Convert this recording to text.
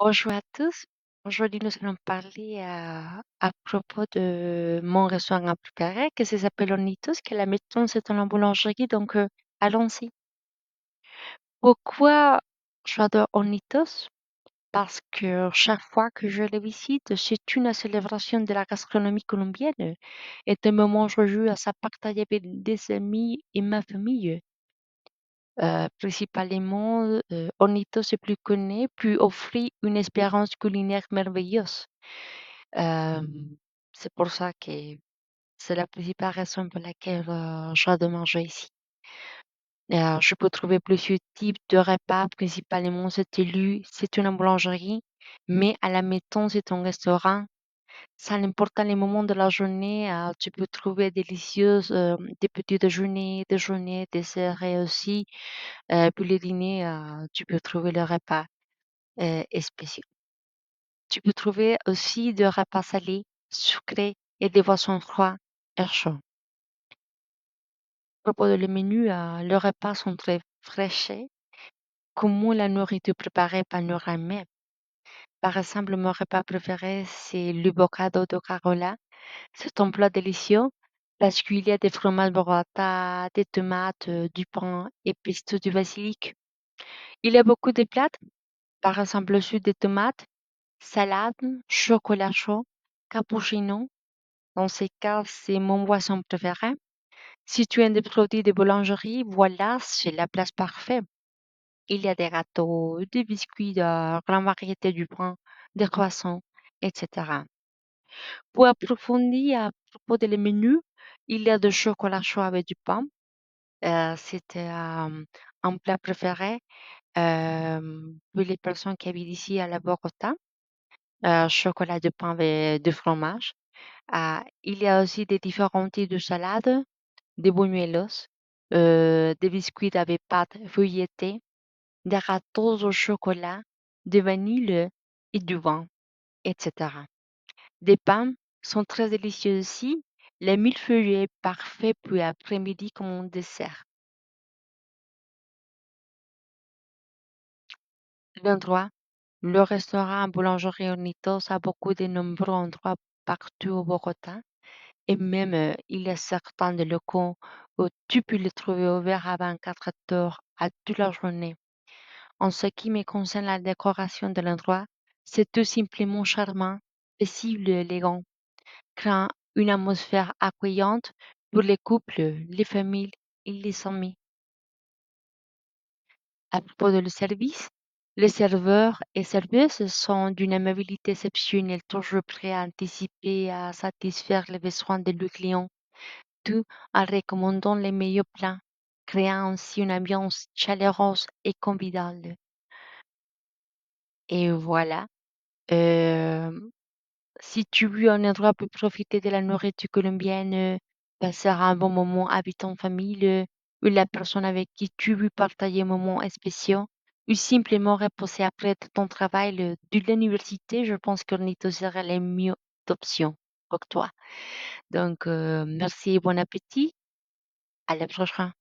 Bonjour à tous. Aujourd'hui, nous allons parler à propos de mon restaurant préféré, que ça s'appelle Onitos, que la maison, c'est une boulangerie, donc allons-y. Pourquoi j'adore Onitos? Parce que chaque fois que je les visite, c'est une célébration de la gastronomie colombienne et un moment joyeux à se partager avec des amis et ma famille. Principalement, Onitos est plus connu, puis offrir une expérience culinaire merveilleuse. Hem, c'est pour ça que c'est la principale raison pour laquelle, j'adore manger ici. Je peux trouver plusieurs types de repas, principalement c'est une boulangerie, mais à la maison, c'est un restaurant. Ça n'importe les moments de la journée, tu peux trouver délicieuses, des petits déjeuners, desserts et aussi, pour le dîner, tu peux trouver le repas, spéciaux. Tu peux trouver aussi des repas salés, sucrés et des boissons froides et chauds. À propos de le menu, les repas sont très fraîchés, comme la nourriture préparée par nos grands-mères. Par exemple, mon repas préféré, c'est le bocado de Carola. C'est un plat délicieux parce qu'il y a des fromages burrata, des tomates, du pain et pesto du basilic. Il y a beaucoup de plats, par exemple le jus de tomates, salade, chocolat chaud, cappuccino. Dans ces cas, c'est mon boisson préférée. Si tu aimes des produits de boulangerie, voilà, c'est la place parfaite. Il y a des gâteaux, des biscuits de grande variété du pain, des croissants, etc. Pour approfondir à propos des menus, il y a du chocolat chaud avec du pain. C'était un plat préféré pour les personnes qui habitent ici à la Bogota. Chocolat de pain avec du fromage. Il y a aussi des différents types de salades, des buñuelos, des biscuits avec pâte feuilletée, des gâteaux au chocolat, de vanille et du vin, etc. Des pains sont très délicieux aussi. Le millefeuille est parfait pour l'après-midi comme un dessert. L'endroit, le restaurant Boulangerie Hornitos a beaucoup de nombreux endroits partout au Bogota. Et même, il y a certains de locaux où tu peux le trouver ouvert à 24 heures à toute la journée. En ce qui me concerne la décoration de l'endroit, c'est tout simplement charmant, paisible et élégant, créant une atmosphère accueillante pour les couples, les familles et les amis. À propos de le service, les serveurs et serveuses sont d'une amabilité exceptionnelle, toujours prêts à anticiper et à satisfaire les besoins de leurs clients, tout en recommandant les meilleurs plats, créant ainsi une ambiance chaleureuse et conviviale. Et voilà. Euh, Si tu veux un endroit pour profiter de la nourriture colombienne, passer un bon moment avec ton famille, ou la personne avec qui tu veux partager un moment spécial, ou simplement reposer après ton travail de l'université, je pense qu'Ornito sera la mieux option pour toi. Donc, merci et bon appétit. À la prochaine.